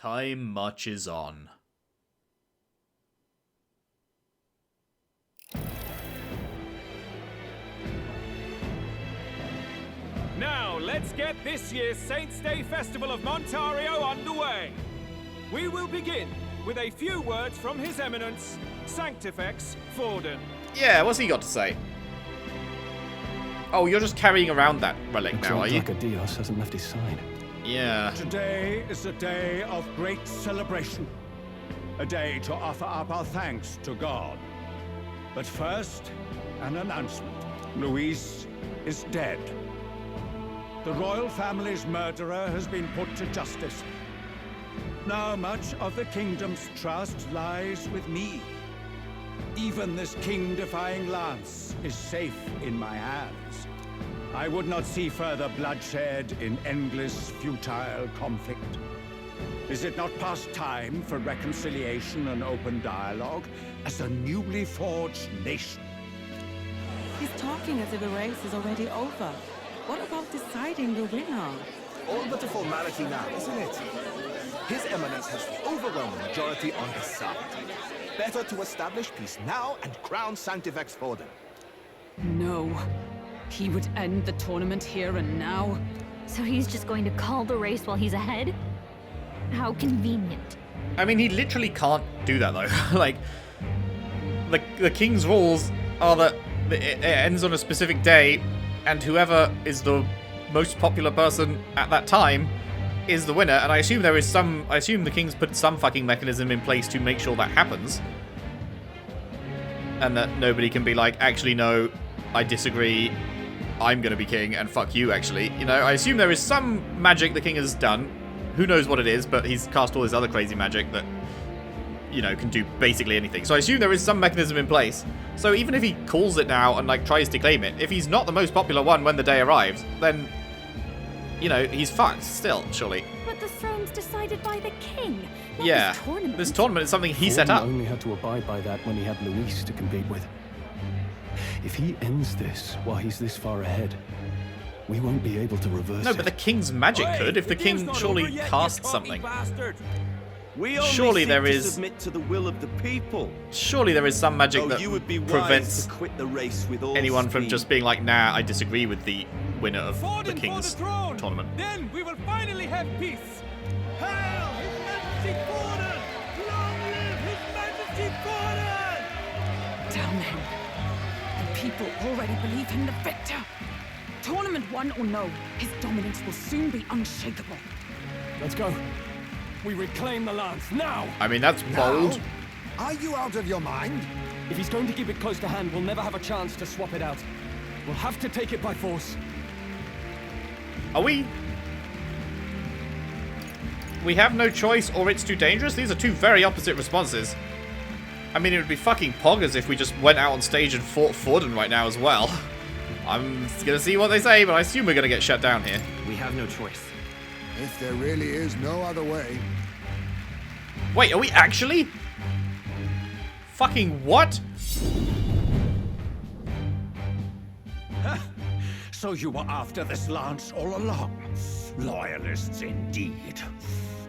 Time marches on. Now, let's get this year's Saints' Day Festival of Montario underway. We will begin with a few words from His Eminence, Sanctifex Forden. Yeah, what's he got to say? Oh, you're just carrying around that relic now, are you? Dios hasn't left his side. Yeah. Today is a day of great celebration. A day to offer up our thanks to God. But first, an announcement. Luis is dead. The royal family's murderer has been put to justice. Now much of the kingdom's trust lies with me. Even this king-defying lance is safe in my hands. I would not see further bloodshed in endless, futile conflict. Is it not past time for reconciliation and open dialogue as a newly forged nation? He's talking as if the race is already over. What about deciding the winner? All but a formality now, isn't it? His Eminence has the overwhelming majority on his side. Better to establish peace now and crown Sanctifex Forden. No. He would end the tournament here and now. So he's just going to call the race while he's ahead? How convenient. I mean, he literally can't do that, though. Like, the king's rules are that it ends on a specific day, and whoever is the most popular person at that time is the winner. And I assume the king's put some fucking mechanism in place to make sure that happens. And that nobody can be like, actually, no, I disagree. I'm gonna be king, and fuck you, actually. You know, I assume there is some magic the king has done. Who knows what it is, but he's cast all this other crazy magic that, you know, can do basically anything. So I assume there is some mechanism in place. So even if he calls it now and, like, tries to claim it, if he's not the most popular one when the day arrives, then, you know, he's fucked still, surely. But the throne's decided by the king, not Yeah, this tournament. This tournament is something he set up. only had to abide by that when he had Luis to compete with. If he ends this while he's this far ahead, we won't be able to reverse it. No, but the king's magic could, if the king surely casts something. Surely there is. Submit to the will of the people. Surely there is some magic that you would be prevents wise to quit the race with all anyone from speed. just being like, nah, I disagree with the winner of Forden the king's for the throne. tournament. Then we will finally have peace. Hail His Majesty Forden! Long live His Majesty Forden! Damn him. The people already believe him the victor. Tournament won or no, his dominance will soon be unshakable. Let's go. We reclaim the lance now. I mean, that's bold. Are you out of your mind? If he's going to keep it close to hand, we'll never have a chance to swap it out. We'll have to take it by force. Are we? We have no choice, or it's too dangerous? These are two very opposite responses. I mean, it would be fucking poggers if we just went out on stage and fought Forden right now as well. I'm gonna see what they say, but I assume we're gonna get shut down here. We have no choice. If there really is no other way. Wait, are we actually? Fucking what? So you were after this lance all along? Loyalists indeed.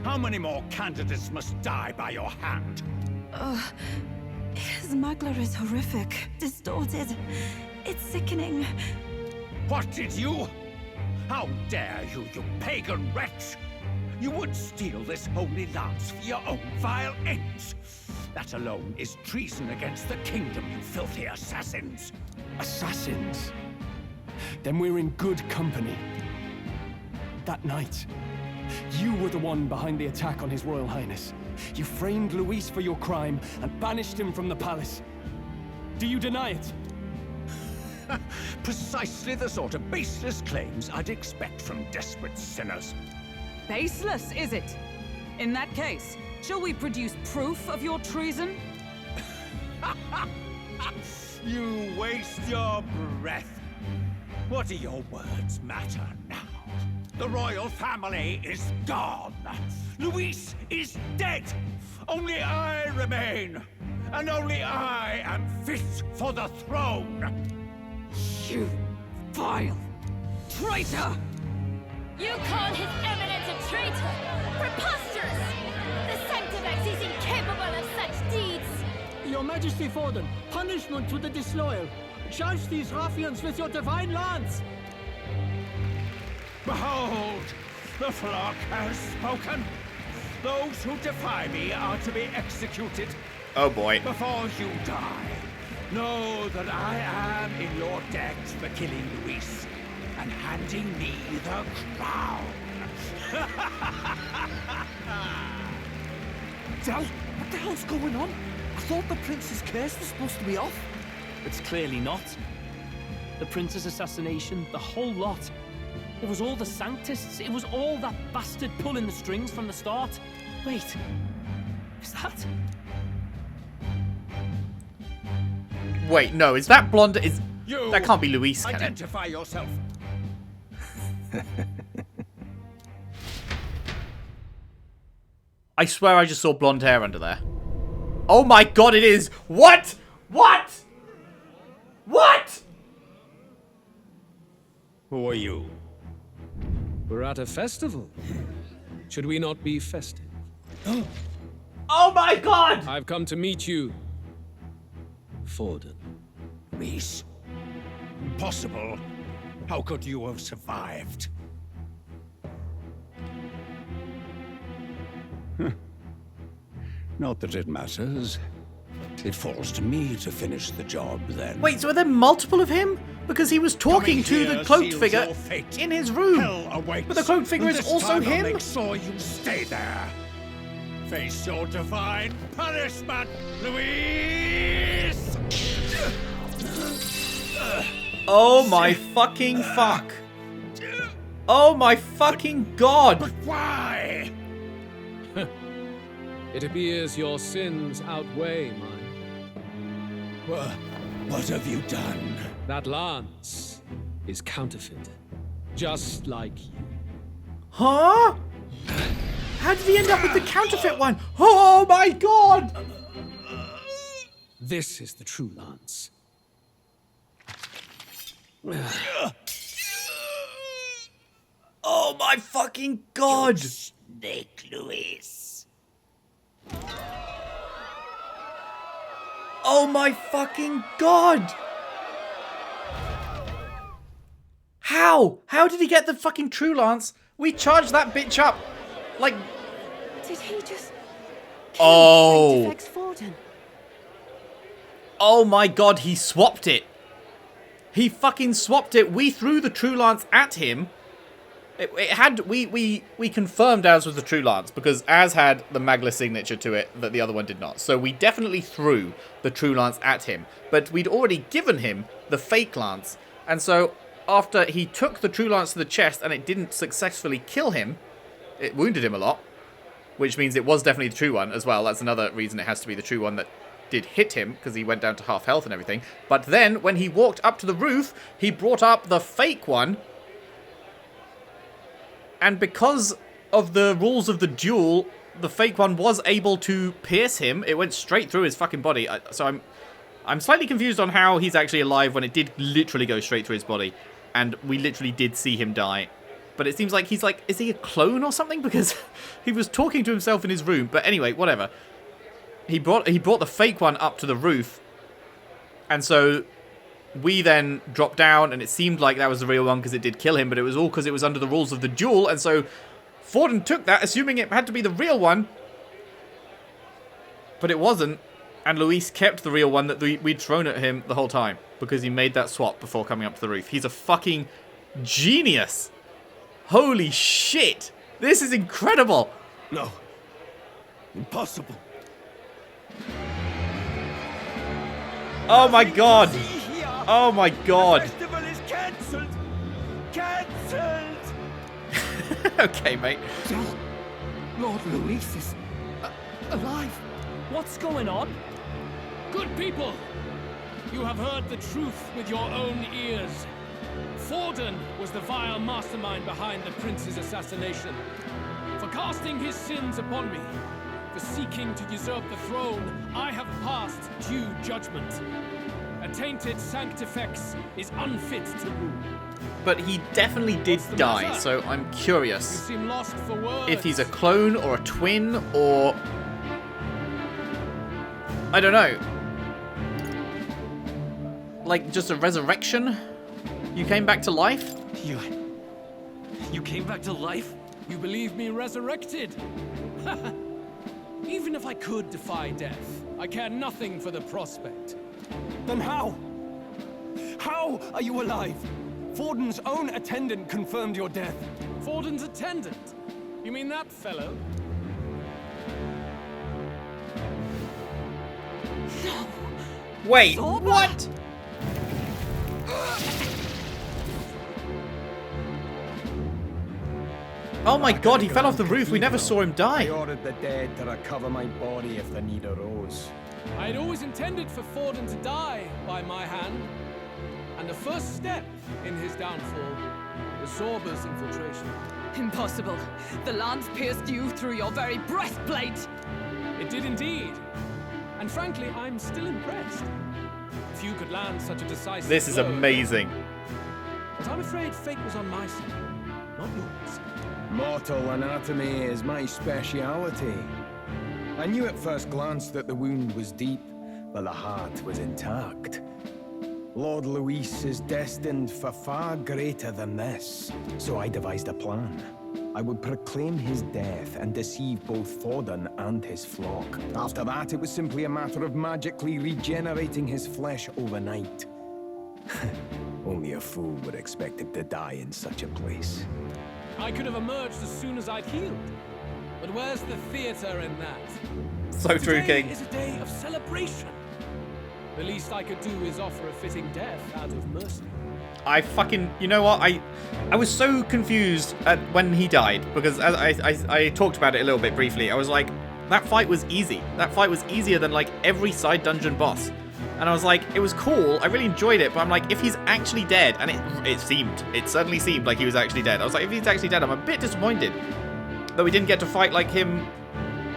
How many more candidates must die by your hand? His magla is horrific, distorted. It's sickening. What did you? How dare you, you pagan wretch! You would steal this holy lance for your own vile ends. That alone is treason against the kingdom, you filthy assassins. Assassins? Then we're in good company. That night, you were the one behind the attack on His Royal Highness. You framed Luis for your crime and banished him from the palace. Do you deny it? Precisely the sort of baseless claims I'd expect from desperate sinners. Baseless, is it? In that case, shall we produce proof of your treason? You waste your breath. What do your words matter now? The royal family is gone. Luis is dead. Only I remain. And only I am fit for the throne. You vile traitor! You call His Eminence a traitor? Preposterous! Majesty Forden, punishment to the disloyal. Judge these ruffians with your divine lance. Behold, the flock has spoken. Those who defy me are to be executed. Oh boy. Before you die, know that I am in your debt for killing Luis and handing me the crown. Del, what the hell's going on? I thought the prince's curse was supposed to be off. It's clearly not. The prince's assassination, the whole lot. It was all the Sanctists. It was all that bastard pulling the strings from the start. Wait, is that? Wait, no, is that blonde? You that can't be Luis, can it? Identify yourself. I swear I just saw blonde hair under there. Oh my god, it is! What? What? What? Who are you? We're at a festival. Should we not be festive? Oh my god! I've come to meet you, Forden. Luis. Impossible. How could you have survived? Not that it matters. It falls to me to finish the job then. Wait, so are there multiple of him? Because he was talking to the cloaked figure in his room. But the cloaked figure is also him? Make sure you stay there. Face your divine punishment, Luis! Oh my fucking fuck. Oh my fucking god. But why? It appears your sins outweigh mine. What have you done? That lance is counterfeit, just like you. Huh? How did he end up with the counterfeit one? Oh my god! This is the true lance. Oh my fucking god! Snake, Luis. Oh my fucking god! How? How did he get the fucking true lance? We charged that bitch up. Like... Did he just... Oh. Sanctifex Forden? Oh my god, he swapped it. He fucking swapped it. We threw the true lance at him. It had... We confirmed ours was the true lance because ours had the Magla signature to it that the other one did not. So we definitely threw the true lance at him. But we'd already given him the fake lance. And so after he took the true lance to the chest and it didn't successfully kill him, it wounded him a lot. Which means it was definitely the true one as well. That's another reason it has to be the true one that did hit him because he went down to half health and everything. But then when he walked up to the roof, he brought up the fake one. And because of the rules of the duel, the fake one was able to pierce him. It went straight through his fucking body. So I'm slightly confused on how he's actually alive when it did literally go straight through his body. And we literally did see him die. But it seems like he's like, is he a clone or something? Because he was talking to himself in his room. But anyway, whatever. He brought the fake one up to the roof. And so we then dropped down, and it seemed like that was the real one because it did kill him, but it was all because it was under the rules of the duel, and so Forden took that, assuming it had to be the real one. But it wasn't, and Luis kept the real one that we'd thrown at him the whole time, because he made that swap before coming up to the roof. He's a fucking genius! Holy shit! This is incredible! No. Impossible. Oh my god! Oh my god! The festival is cancelled! Cancelled! Okay, mate. Lord Luis is alive. What's going on? Good people, you have heard the truth with your own ears. Forden was the vile mastermind behind the prince's assassination. For casting his sins upon me, for seeking to usurp the throne, I have passed due judgment. A tainted Sanctifex is unfit to rule. But he definitely did die, so I'm curious You seem lost for words. if he's a clone or a twin or... I don't know. like just a resurrection? You came back to life? You came back to life? You believe me resurrected? Even if I could defy death, I care nothing for the prospect. Then how? How are you alive? Forden's own attendant confirmed your death. Forden's attendant? You mean that fellow? No. Wait, Zorba? what? Oh my god, he fell off the roof. We never saw him die. I ordered the dead to recover my body if the need arose. I had always intended for Forden to die by my hand. And the first step in his downfall was Zorba's infiltration. Impossible. The lance pierced you through your very breastplate. It did indeed. And frankly, I'm still impressed. Few could land such a decisive This is blow. amazing. But I'm afraid fate was on my side, not yours. Mortal anatomy is my speciality. I knew at first glance that the wound was deep, but the heart was intact. Lord Luis is destined for far greater than this, so I devised a plan. I would proclaim his death and deceive both Forden and his flock. After that, it was simply a matter of magically regenerating his flesh overnight. Only a fool would expect him to die in such a place. I could have emerged as soon as I'd healed. But where's the theater in that? So true, Today King. is a day of celebration. The least I could do is offer a fitting death out of mercy. I fucking... You know what? I was so confused at when he died, because I talked about it a little bit briefly. I was like, that fight was easy. That fight was easier than, like, every side dungeon boss. And I was like, it was cool. I really enjoyed it. But I'm like, if he's actually dead, and it certainly seemed like he was actually dead. I was like, if he's actually dead, I'm a bit disappointed that we didn't get to fight like him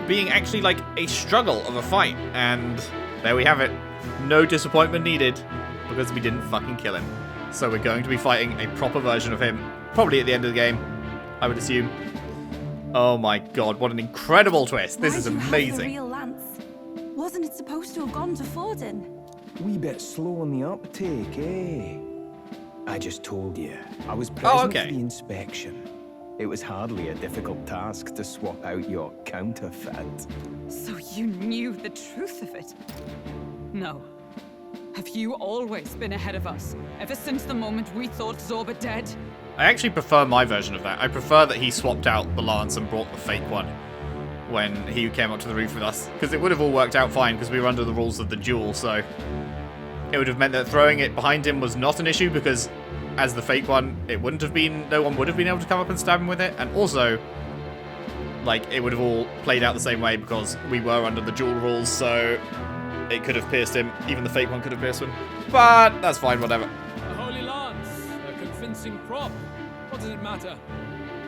being actually like a struggle of a fight. And there we have it. No disappointment needed because we didn't fucking kill him. So we're going to be fighting a proper version of him, probably at the end of the game, I would assume. Oh my god, what an incredible twist. This is amazing. Why do you have the real lance? Wasn't it supposed to have gone to Forden? Wee bit slow on the uptake, eh? I just told you. I was present for the inspection. It was hardly a difficult task to swap out your counterfeit. So you knew the truth of it? No. Have you always been ahead of us? Ever since the moment we thought Zorba dead? I actually prefer my version of that. I prefer that he swapped out the lance and brought the fake one when he came up to the roof with us. Because it would have all worked out fine because we were under the rules of the duel, so... It would have meant that throwing it behind him was not an issue because as the fake one, it wouldn't have been... No one would have been able to come up and stab him with it. And also, like, it would have all played out the same way because we were under the duel rules, so... It could have pierced him. Even the fake one could have pierced him. But that's fine, whatever. A holy lance, a convincing prop. What does it matter?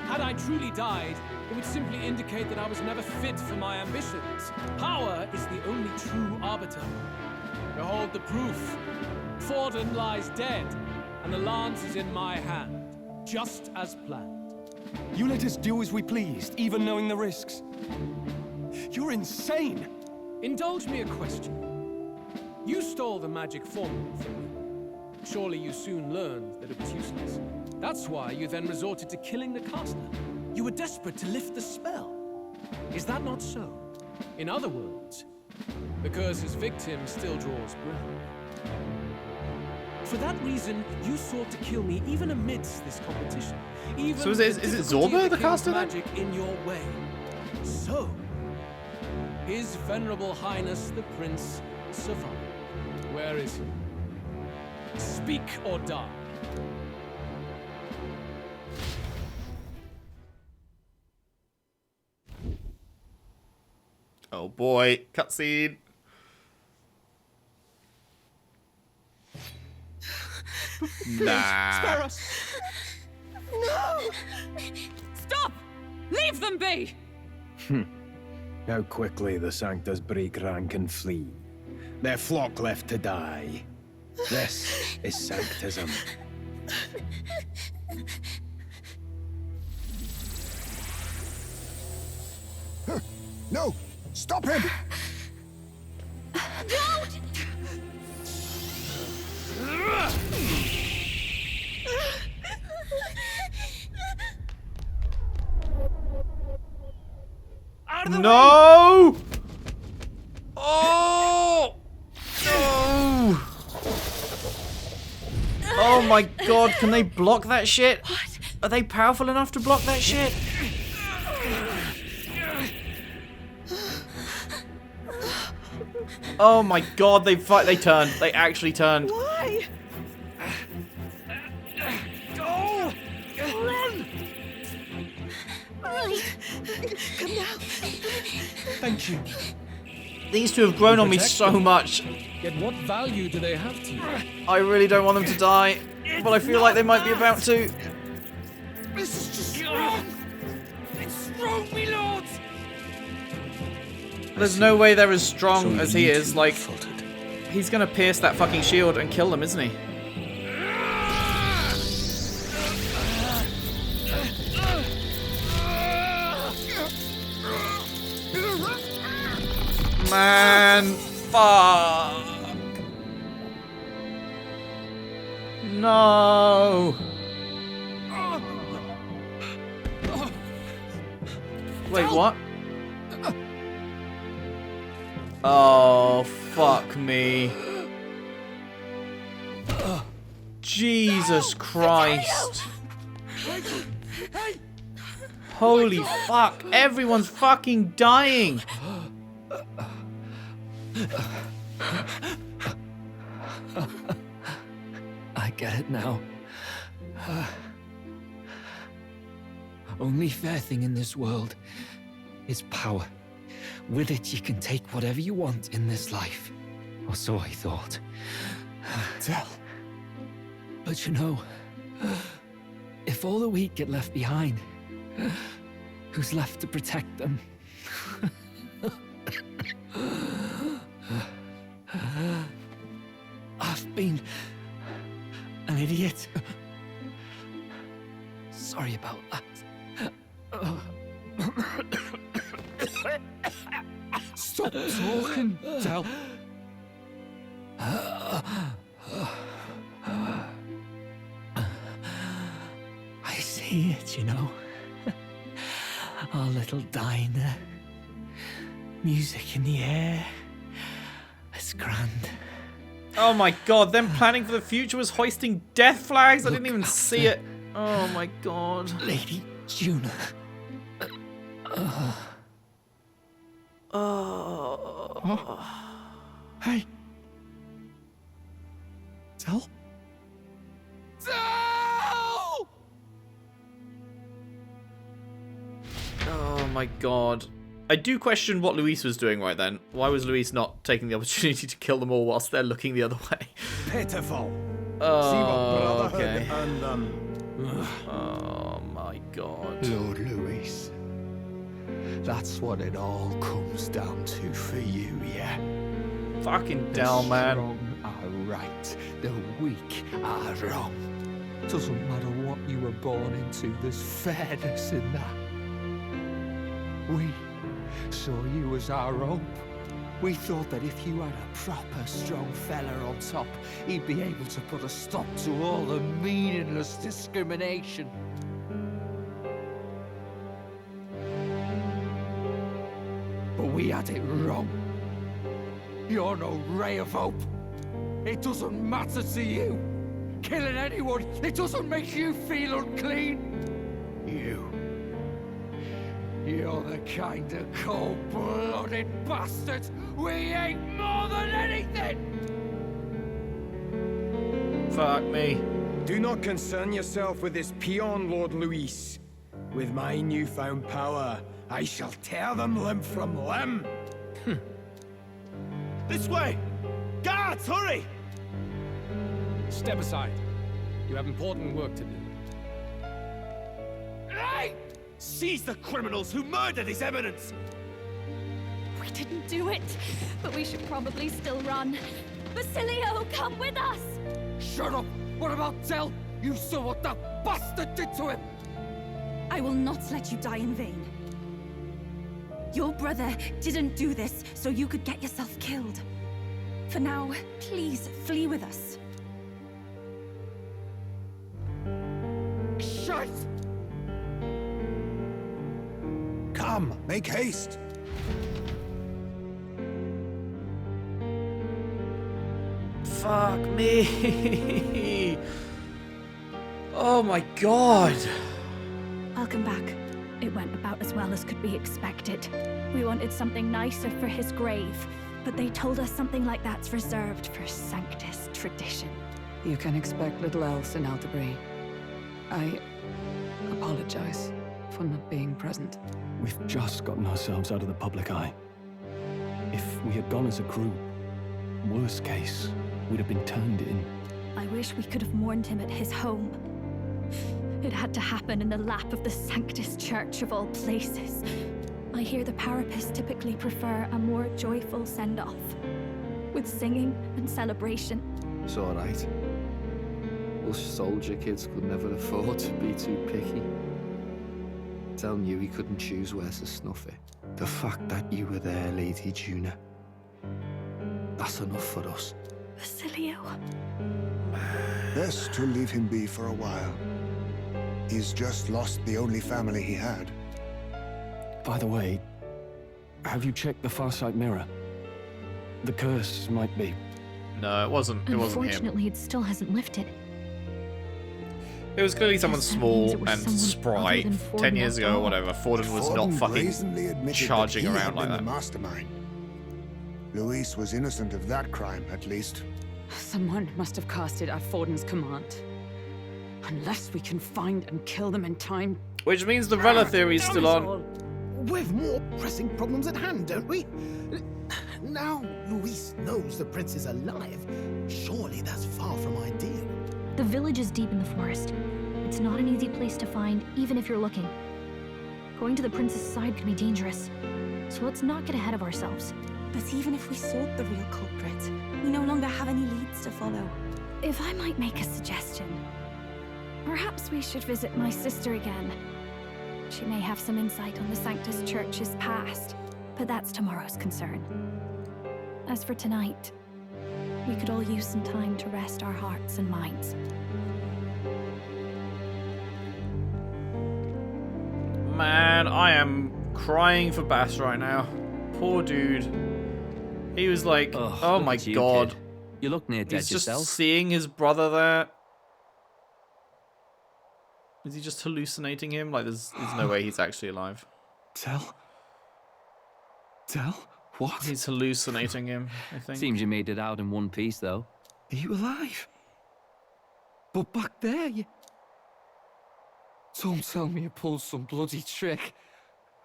Had I truly died, it would simply indicate that I was never fit for my ambitions. Power is the only true arbiter. Behold the proof. Forden lies dead, and the lance is in my hand, just as planned. You let us do as we pleased, even knowing the risks. You're insane! Indulge me a question. You stole the magic formula from me. Surely you soon learned that it was useless. That's why you then resorted to killing the caster. You were desperate to lift the spell. Is that not so? In other words, the curse's victim still draws breath. For that reason, you sought to kill me even amidst this competition. Even so is it Zorba, the caster, then? magic in your way. So, His Venerable Highness the Prince survived. Where is he? Speak or die. Oh boy, cutscene. Nah. Spare us! No! Stop! Leave them be! How quickly the Sanctus break rank and flee. Their flock left to die. This is Sanctism. No! Stop him! Don't! Out of the way! No! Oh! No! Oh my god, can they block that shit? What? Are they powerful enough to block that shit? Oh my god, they turned. They actually turned. Why? Go! Run! Come now. Thank you. These two have grown on me so much. Yet what value do they have to you? I really don't want them to die, but I feel like they might be about to. This is just wrong! It's wrong, my lords! There's no way they're as strong as he is. Like, he's gonna pierce that fucking shield and kill them, isn't he? Man, fuck. No. Wait, what? Oh, fuck me. Jesus Christ. Holy fuck, everyone's fucking dying. I get it now. Only fair thing in this world is power. With it, you can take whatever you want in this life. Or so I thought. Tell. But you know, if all the weak get left behind, who's left to protect them? I've been an idiot. Sorry about that. Stop talking, Del. I see it, you know. Our little diner. Music in the air. It's grand. Oh my god, them planning for the future was hoisting death flags? I didn't even see it. Oh my god. Lady Juna. Oh. Hey. Del? Del! Oh my god. I do question what Luis was doing right then. Why was Luis not taking the opportunity to kill them all whilst they're looking the other way? Pitiful. Oh, See what brotherhood okay. and Oh my god. Lord Luis. That's what it all comes down to for you, yeah? Fucking Del, man. The strong are right, the weak are wrong. Doesn't matter what you were born into, there's fairness in that. We saw you as our hope. We thought that if you had a proper strong fella on top, he'd be able to put a stop to all the meaningless discrimination. But we had it wrong. You're no ray of hope. It doesn't matter to you. Killing anyone, it doesn't make you feel unclean. You're the kind of cold-blooded bastards we hate more than anything! Fuck me. Do not concern yourself with this peon, Lord Luis. With my newfound power, I shall tear them limb from limb. This way! Guards, hurry! Step aside. You have important work to do. Hey! Seize the criminals who murdered His Eminence! We didn't do it, but we should probably still run. Basilio, come with us! Shut up! What about Del? You saw what that bastard did to him! I will not let you die in vain. Your brother didn't do this so you could get yourself killed. For now, please flee with us. Shut! Come, make haste! fuck me. Oh my god. Welcome back. It went about as well as could be expected. We wanted something nicer for his grave, but they told us something like that's reserved for Sanctus tradition. You can expect little else in Aldebury. I apologize for not being present. We've just gotten ourselves out of the public eye. If we had gone as a group, worst case, we'd have been turned in. I wish we could have mourned him at his home. It had to happen in the lap of the Sanctus Church of all places. I hear the Parapists typically prefer a more joyful send-off, with singing and celebration. It's alright. Us soldier kids could never afford to be too picky. Telling you he couldn't choose where to snuff it. The fact that you were there, Lady Juna, that's enough for us. Basilio. Best to leave him be for a while. He's just lost the only family he had. By the way, have you checked the Farsight mirror? The curse might be... No, it wasn't him. Unfortunately, it still hasn't lifted. It was clearly someone small and spry. 10 years ago or whatever, Forden was not fucking charging around like that. The mastermind. Luis was innocent of that crime, at least. Someone must have cast it at Forden's command. Unless we can find and kill them in time. Which means the Rella theory is still on. We've more pressing problems at hand, don't we? Now Luis knows the prince is alive. Surely that's far from ideal. The village is deep in the forest. It's not an easy place to find, even if you're looking. Going to the prince's side can be dangerous. So let's not get ahead of ourselves. But even if we sought the real culprit, we no longer have any leads to follow. If I might make a suggestion, perhaps we should visit my sister again. She may have some insight on the Sanctus Church's past, but that's tomorrow's concern. As for tonight, we could all use some time to rest our hearts and minds. Man, I am crying for Bass right now. Poor dude. He was like, oh my god. Kid. You look near dead He's just yourself. seeing his brother there. Is he just hallucinating him? Like, there's no way he's actually alive. Tell? What? He's hallucinating him, I think. Seems you made it out in one piece, though. Are you alive? But back there, you... Don't tell me you pulled some bloody trick.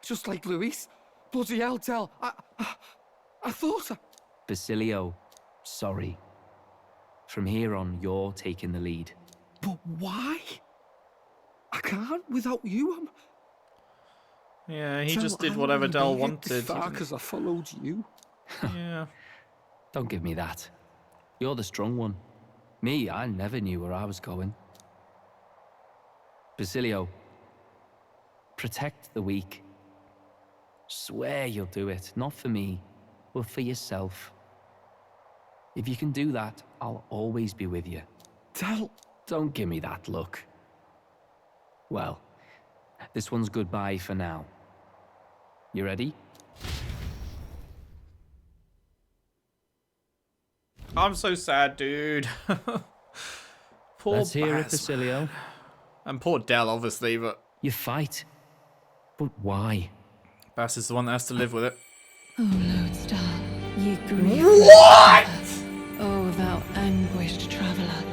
Just like Luis. Bloody hell, Del. I thought I... Basilio, sorry. From here on, you're taking the lead. But why? I can't without you. Yeah, he just did whatever Del wanted. Because I followed you. Yeah. Don't give me that. You're the strong one. Me, I never knew where I was going. Basilio, protect the weak. Swear you'll do it, not for me, but for yourself. If you can do that, I'll always be with you. Del... Don't give me that look. Well, this one's goodbye for now. You ready? I'm so sad, dude. Poor Let's hear it, Bass, Basilio. man. And poor Del, obviously, but... You fight. But why? Bass is the one that has to live with it. Oh, Lodestar, ye grief. What?! Oh, thou anguished traveler.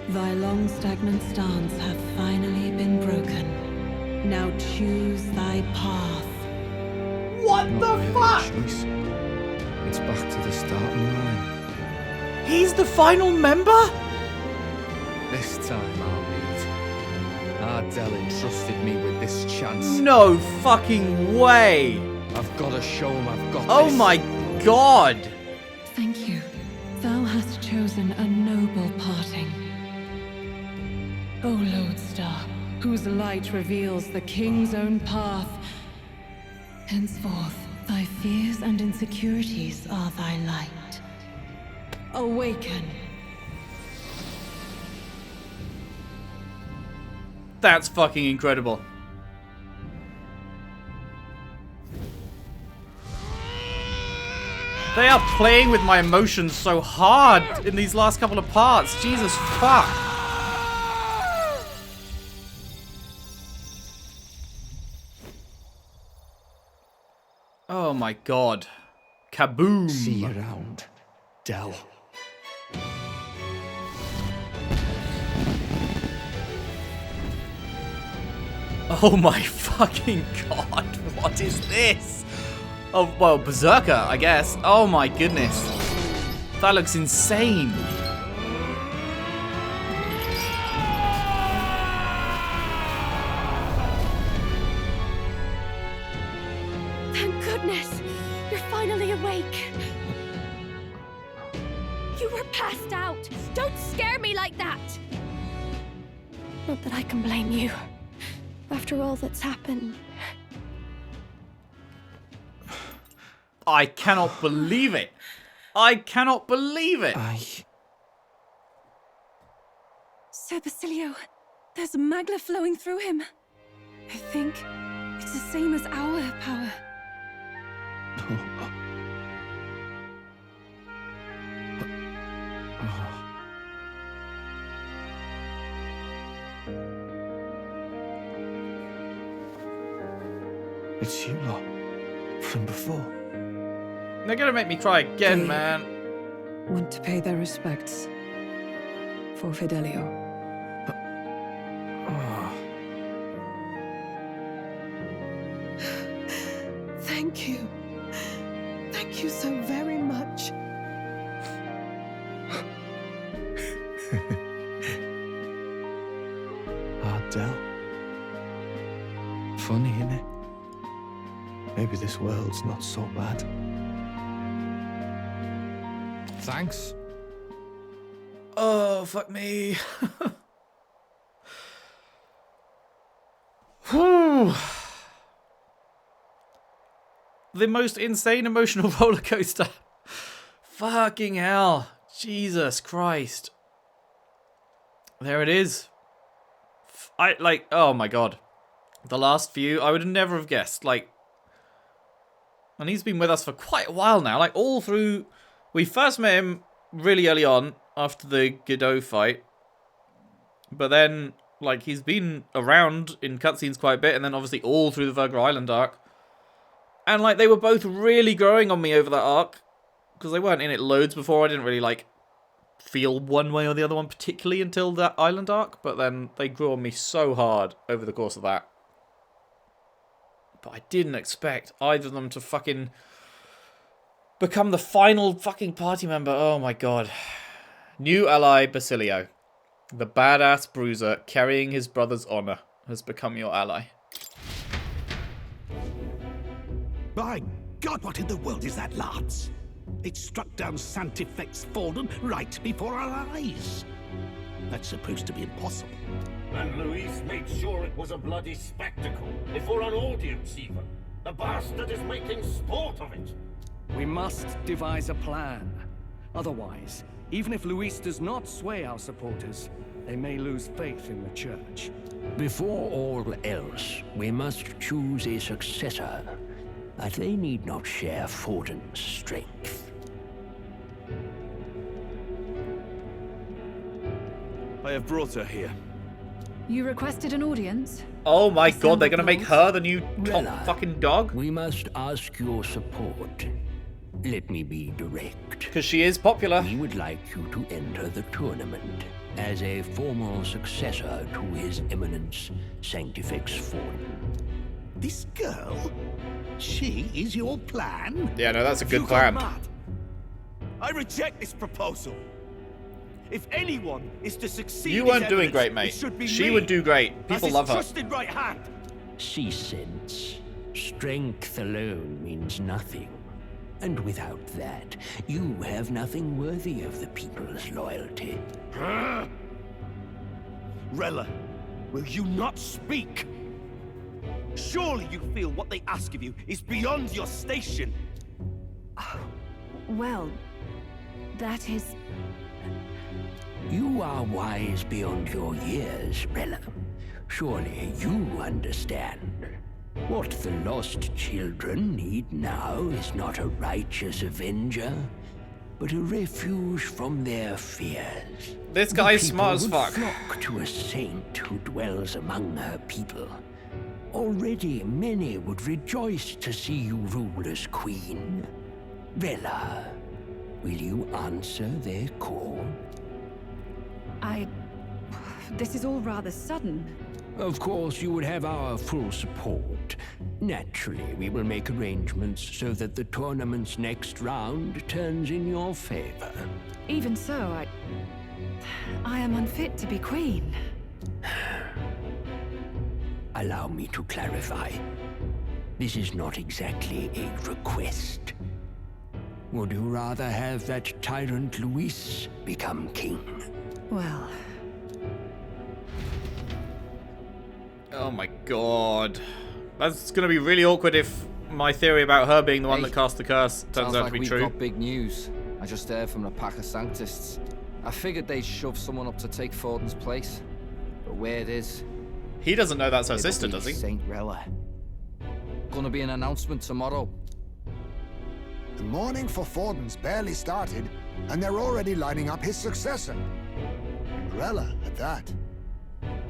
Thy long stagnant stance hath finally been broken. Now choose thy path. What Not the really fuck?! a choice. It's back to the starting line. He's the final member?! This time I'll lead. Ardell entrusted me with this chance. No fucking way! I've got to show him I've got Oh this. my god! Thank you. Thou hast chosen a noble parting. O Lodestar, whose light reveals the king's own path. Henceforth, thy fears and insecurities are thy light. Awaken. That's fucking incredible. They are playing with my emotions so hard in these last couple of parts. Jesus fuck. Oh my god. Kaboom. See you around, Del. Oh my fucking god. What is this? Oh, well, Berserker, I guess. Oh my goodness. That looks insane. Thank goodness! You're finally awake. You were passed out. Don't scare me like that. Not that I can blame you. After all that's happened. I cannot believe it. I cannot believe it. Sir Basilio, there's magla flowing through him. I think it's the same as our power. It's you lot. From before. They're gonna make me cry again, man. Want to pay their respects for Fidelio. Thank you. Thank you so very much. Del. Funny, innit? Maybe this world's not so bad. Thanks. Oh, fuck me. Whew. The most insane emotional roller coaster. Fucking hell. Jesus Christ. There it is. Oh my god. The last few, I would never have guessed. And he's been with us for quite a while now. All through... We first met him really early on, after the Godot fight. But then, he's been around in cutscenes quite a bit, and then obviously all through the Virga Island arc. And, they were both really growing on me over that arc. Because they weren't in it loads before. I didn't really, feel one way or the other one particularly until that island arc. But then they grew on me so hard over the course of that. But I didn't expect either of them to fucking become the final fucking party member. Oh my god. New ally Basilio. The badass bruiser carrying his brother's honor has become your ally. By God, what in the world is that, lads? It struck down Santifex Forden right before our eyes. That's supposed to be impossible. And Luis made sure it was a bloody spectacle, before an audience even. The bastard is making sport of it. We must devise a plan. Otherwise, even if Luis does not sway our supporters, they may lose faith in the church. Before all else, we must choose a successor. But they need not share Forden's strength. I have brought her here. You requested an audience? Oh my god, they're gonna make her the new top fucking dog? We must ask your support. Let me be direct. Because she is popular. We would like you to enter the tournament as a formal successor to His Eminence Sanctifex Forden. This girl? She is your plan? Yeah, no, that's a good plan. Mad. I reject this proposal. If anyone is to succeed, you weren't doing great, mate. She would do great. People love her. Trusted right hand. She sense. Strength alone means nothing. And without that, you have nothing worthy of the people's loyalty. Rella, will you not speak? Surely you feel what they ask of you is beyond your station. Well, that is... You are wise beyond your years, Rella. Surely you understand. What the lost children need now is not a righteous avenger, but a refuge from their fears. This guy's smart as fuck. Flock to a saint who dwells among her people. Already many would rejoice to see you rule as queen. Rella, will you answer their call? This is all rather sudden. Of course, you would have our full support. Naturally, we will make arrangements so that the tournament's next round turns in your favor. Even so, I am unfit to be queen. Allow me to clarify. This is not exactly a request. Would you rather have that tyrant Luis become king? Well... Oh my god. That's gonna be really awkward if my theory about her being the one that cast the curse turns out to be true. We've got big news. I just heard from a pack of Sanctists. I figured they'd shove someone up to take Forden's place. But where it is... He doesn't know that's her sister, does he? Saint Rella. Gonna be an announcement tomorrow. The mourning for Forden's barely started, and they're already lining up his successor. And Rella, at that.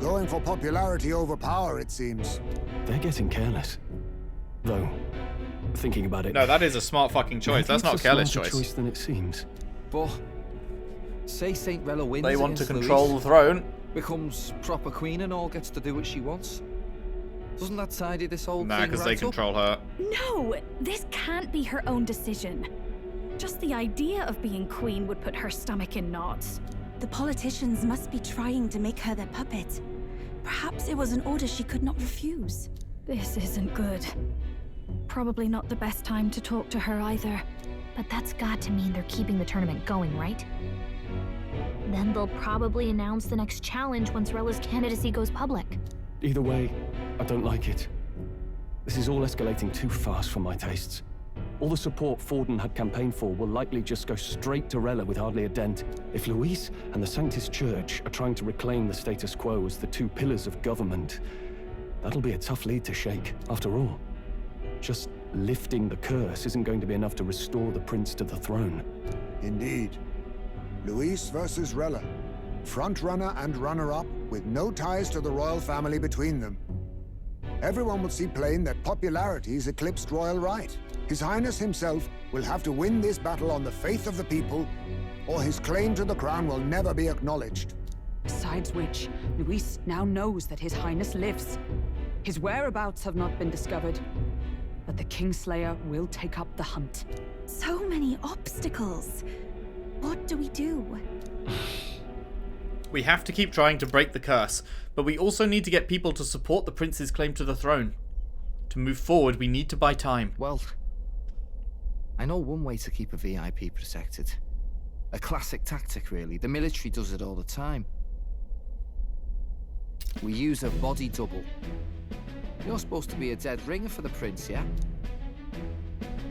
Going for popularity over power, it seems. They're getting careless. Though, thinking about it... No, that is a smart fucking choice. That's not a careless choice. Choice than it seems. But, say Saint Rella wins. They want to control the throne. Becomes proper queen and all gets to do what she wants. Doesn't that tidy this whole thing right up? Nah, because they control her. No, this can't be her own decision. Just the idea of being queen would put her stomach in knots. The politicians must be trying to make her their puppet. Perhaps it was an order she could not refuse. This isn't good. Probably not the best time to talk to her either. But that's got to mean they're keeping the tournament going, right? Then they'll probably announce the next challenge once Rella's candidacy goes public. Either way, I don't like it. This is all escalating too fast for my tastes. All the support Forden had campaigned for will likely just go straight to Rella with hardly a dent. If Luis and the Sanctist Church are trying to reclaim the status quo as the two pillars of government, that'll be a tough lead to shake. After all, just lifting the curse isn't going to be enough to restore the prince to the throne. Indeed. Luis versus Rella. Front-runner and runner-up with no ties to the royal family between them. Everyone will see plain that popularity's eclipsed royal right. His Highness himself will have to win this battle on the faith of the people, or his claim to the crown will never be acknowledged. Besides which, Luis now knows that His Highness lives. His whereabouts have not been discovered, but the Kingslayer will take up the hunt. So many obstacles. What do we do? We have to keep trying to break the curse, but we also need to get people to support the prince's claim to the throne. To move forward, we need to buy time. Well, I know one way to keep a VIP protected. A classic tactic, really. The military does it all the time. We use a body double. You're supposed to be a dead ringer for the prince, yeah?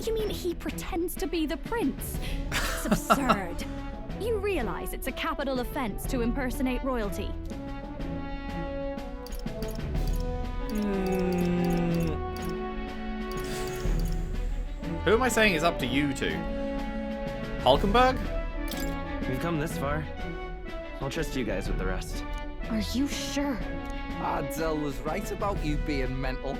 You mean he pretends to be the prince? It's absurd. You realize it's a capital offense to impersonate royalty. Who am I saying is up to you two? Hulkenberg? We've come this far. I'll trust you guys with the rest. Are you sure? Ardell was right about you being mental.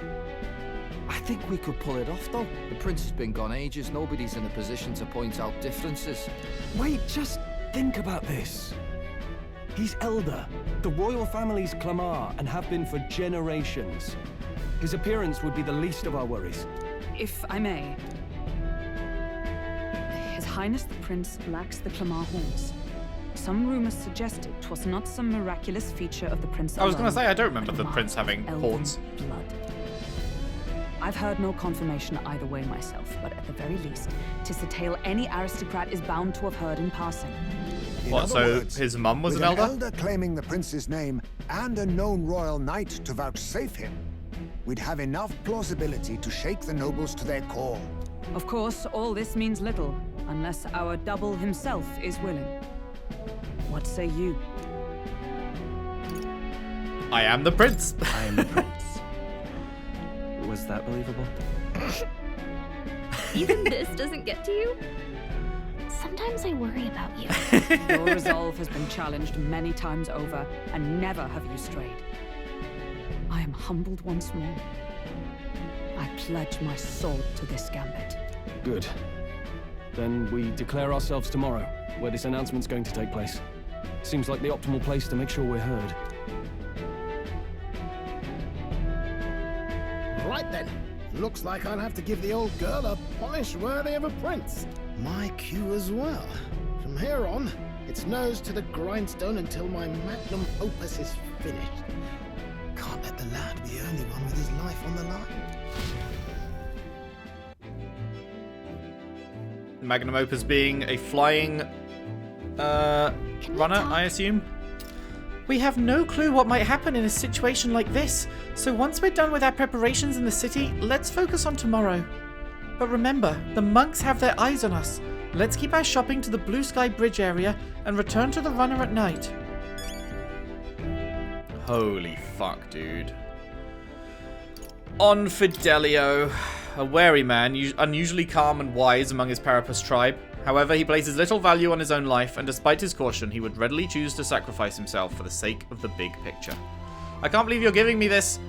I think we could pull it off, though. The prince has been gone ages. Nobody's in a position to point out differences. Wait, just think about this. He's Elda, the royal family's Clamar, and have been for generations. His appearance would be the least of our worries. If I may. His Highness the Prince lacks the Clamar horns. Some rumors suggested 'twas not some miraculous feature of the prince I was going to alone, say, I don't remember but the marked prince having elven horns. blood. I've heard no confirmation either way myself, but at the very least, 'tis a tale any aristocrat is bound to have heard in passing. What, so his mum was with an elder? elder claiming the prince's name and a known royal knight to vouchsafe him, we'd have enough plausibility to shake the nobles to their core. Of course, all this means little, unless our double himself is willing. What say you? I am the prince. I am the prince. Was that believable? Even this doesn't get to you? Sometimes I worry about you. Your resolve has been challenged many times over, and never have you strayed. I am humbled once more. I pledge my sword to this gambit. Good. Then we declare ourselves tomorrow, where this announcement's going to take place. Seems like the optimal place to make sure we're heard. Right then. Looks like I'll have to give the old girl a polish worthy of a prince. My cue as well. From here on, it's nose to the grindstone until my magnum opus is finished. Can't let the lad be the only one with his life on the line. Magnum opus being a flying runner, I assume. We have no clue what might happen in a situation like this, so once we're done with our preparations in the city, let's focus on tomorrow. But remember, the monks have their eyes on us. Let's keep our shopping to the Blue Sky Bridge area and return to the runner at night. Holy fuck, dude. On Fidelio, a wary man, unusually calm and wise among his Parapus tribe. However, he places little value on his own life, and despite his caution, he would readily choose to sacrifice himself for the sake of the big picture. I can't believe you're giving me this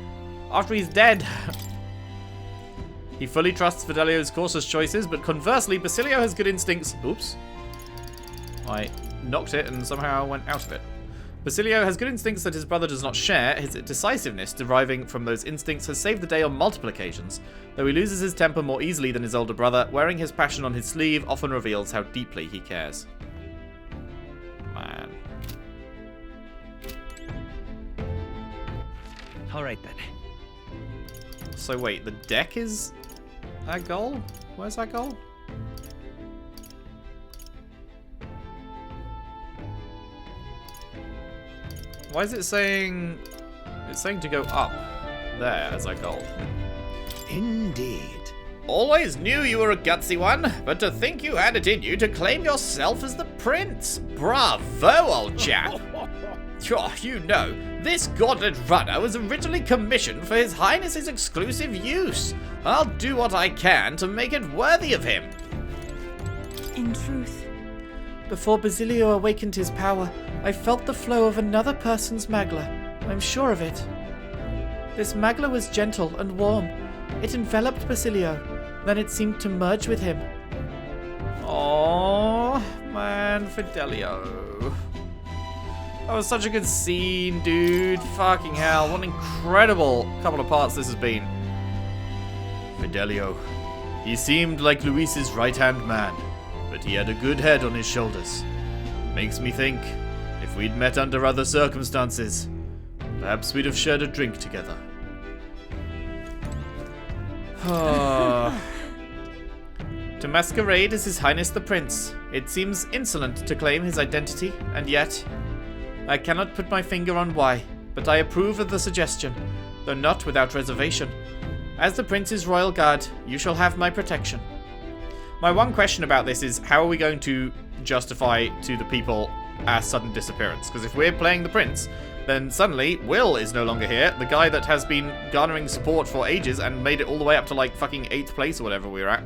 after he's dead. He fully trusts Fidelio's cautious choices, but conversely, Basilio has good instincts. Oops. I knocked it and somehow went out of it. Basilio has good instincts that his brother does not share. His decisiveness, deriving from those instincts, has saved the day on multiple occasions. Though he loses his temper more easily than his older brother, wearing his passion on his sleeve often reveals how deeply he cares. Man. Alright then. So wait, the deck is our goal? Where's our goal? Why is it saying... It's saying to go up there as our goal. Indeed. Always knew you were a gutsy one, but to think you had it in you to claim yourself as the prince. Bravo, old chap. Oh, you know, this gauntlet runner was originally commissioned for His Highness's exclusive use. I'll do what I can to make it worthy of him. In truth, before Basilio awakened his power, I felt the flow of another person's magla. I'm sure of it. This magla was gentle and warm. It enveloped Basilio, then it seemed to merge with him. Oh man, Fidelio. That was such a good scene, dude. Fucking hell, what an incredible couple of parts this has been. Fidelio. He seemed like Luis's right-hand man, but he had a good head on his shoulders. Makes me think, if we'd met under other circumstances, perhaps we'd have shared a drink together. To masquerade as His Highness the Prince, it seems insolent to claim his identity, and yet, I cannot put my finger on why, but I approve of the suggestion, though not without reservation. As the Prince's royal guard, you shall have my protection. My one question about this is, how are we going to justify to the people our sudden disappearance? Because if we're playing the Prince, then suddenly Will is no longer here, the guy that has been garnering support for ages and made it all the way up to like fucking 8th place or whatever we were at.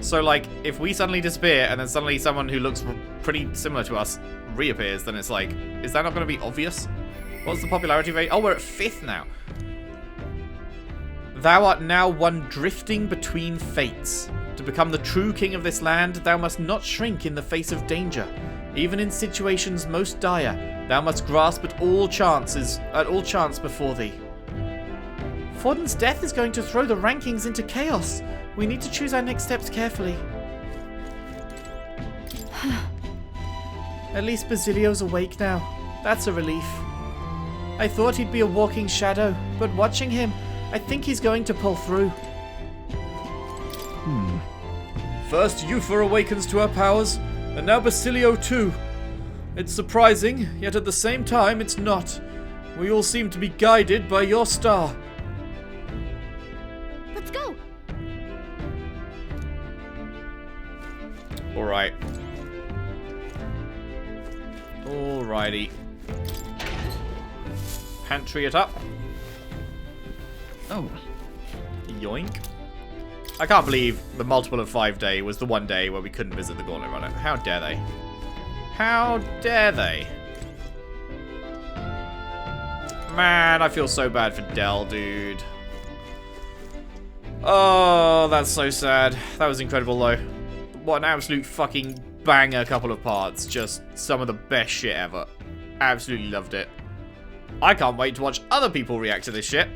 So like, if we suddenly disappear and then suddenly someone who looks pretty similar to us reappears, then it's like, is that not going to be obvious? What's the popularity rate? Oh, we're at 5th now. Thou art now one drifting between fates. To become the true king of this land, thou must not shrink in the face of danger. Even in situations most dire, thou must grasp at all chance before thee. Forden's death is going to throw the rankings into chaos. We need to choose our next steps carefully. At least Basilio's awake now. That's a relief. I thought he'd be a walking shadow, but watching him, I think he's going to pull through. First Euphor awakens to our powers, and now Basilio too. It's surprising, yet at the same time it's not. We all seem to be guided by your star. Let's go! Alright. Alrighty. Pantry it up. Oh. Yoink. I can't believe the multiple of 5 day was the one day where we couldn't visit the Gauntlet Runner. How dare they? How dare they? Man, I feel so bad for Dell, dude. Oh, that's so sad. That was incredible, though. What an absolute fucking banger couple of parts. Just some of the best shit ever. Absolutely loved it. I can't wait to watch other people react to this shit.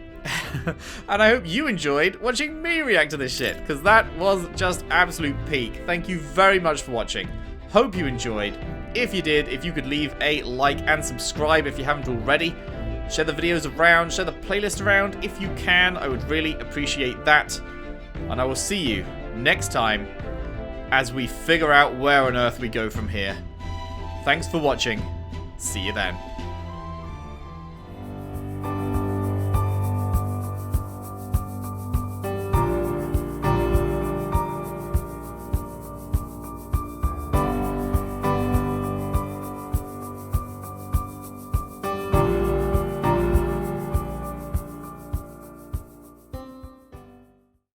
And I hope you enjoyed watching me react to this shit, because that was just absolute peak. Thank you very much for watching. Hope you enjoyed. If you did, if you could leave a like and subscribe if you haven't already. Share the videos around, share the playlist around if you can. I would really appreciate that. And I will see you next time as we figure out where on earth we go from here. Thanks for watching. See you then.